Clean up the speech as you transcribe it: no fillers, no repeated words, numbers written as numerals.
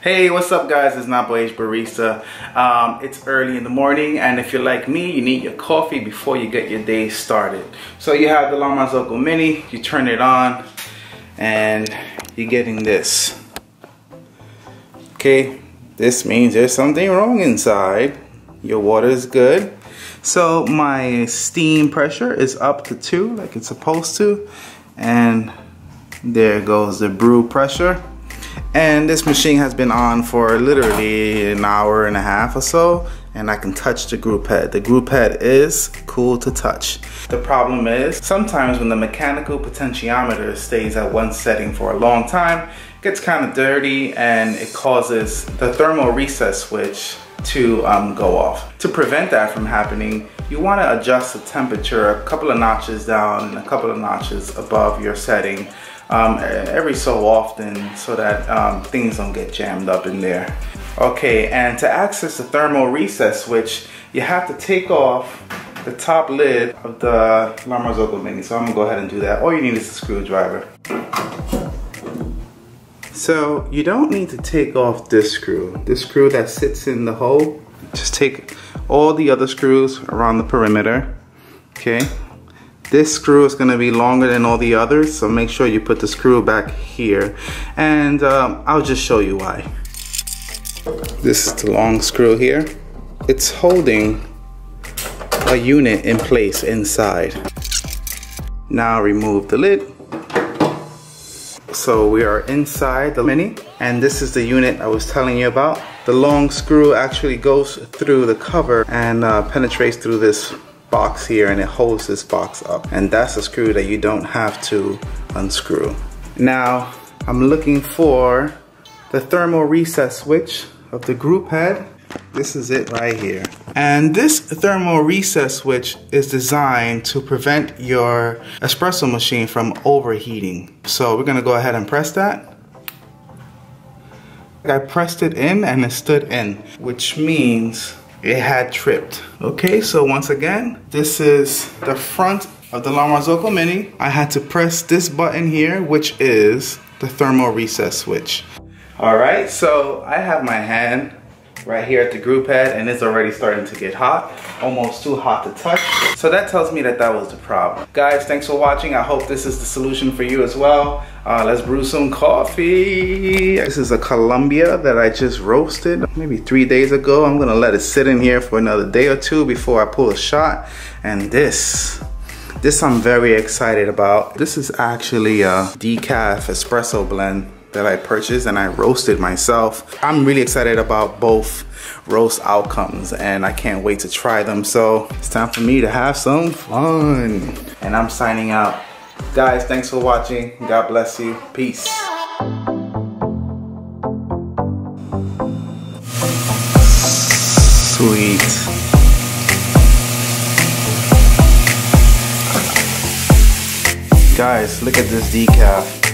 Hey, what's up guys, it's Napo Barista. It's early in the morning, and if you're like me, you need your coffee before you get your day started. So you have the Marzocco Mini, you turn it on, and you're getting this. Okay, this means there's something wrong inside. Your water is good. So my steam pressure is up to 2 like it's supposed to, and there goes the brew pressure. And this machine has been on for literally an hour and a half or so, and I can touch the group head. The group head is cool to touch. The problem is sometimes when the mechanical potentiometer stays at one setting for a long time, it gets kind of dirty and it causes the Thermo Reset Switch to go off. To prevent that from happening, you want to adjust the temperature a couple of notches down and a couple of notches above your setting every so often, so that things don't get jammed up in there. Okay, and to access the Thermo Reset Switch, you have to take off the top lid of the Marzocco Mini. So I'm gonna go ahead and do that. All you need is a screwdriver. So you don't need to take off this screw that sits in the hole. Just take all the other screws around the perimeter, okay? This screw is going to be longer than all the others, so make sure you put the screw back here, and I'll just show you why. This is the long screw here. It's holding a unit in place inside. Now remove the lid. So we are inside the Mini, and this is the unit I was telling you about. The long screw actually goes through the cover and penetrates through this box here, and it holds this box up, and that's a screw that you don't have to unscrew. Now I'm looking for the Thermo Reset Switch of the group head. This is it right here, and this Thermo Reset Switch is designed to prevent your espresso machine from overheating. So we're gonna go ahead and press that. I pressed it in and it stood in, which means it had tripped. Okay, so once again, this is the front of the Marzocco Mini. I had to press this button here, which is the Thermo Reset Switch. All right, so I have my hand right here at the group head, and it's already starting to get hot, almost too hot to touch. So that tells me that that was the problem. Guys, thanks for watching. I hope this is the solution for you as well. Let's brew some coffee. This is a Colombia that I just roasted maybe 3 days ago. I'm gonna let it sit in here for another day or two before I pull a shot. And this I'm very excited about. This is actually a decaf espresso blend that I purchased and I roasted myself. I'm really excited about both roast outcomes, and I can't wait to try them. So it's time for me to have some fun. And I'm signing out. Guys, thanks for watching. God bless you. Peace. Sweet. Guys, look at this decaf.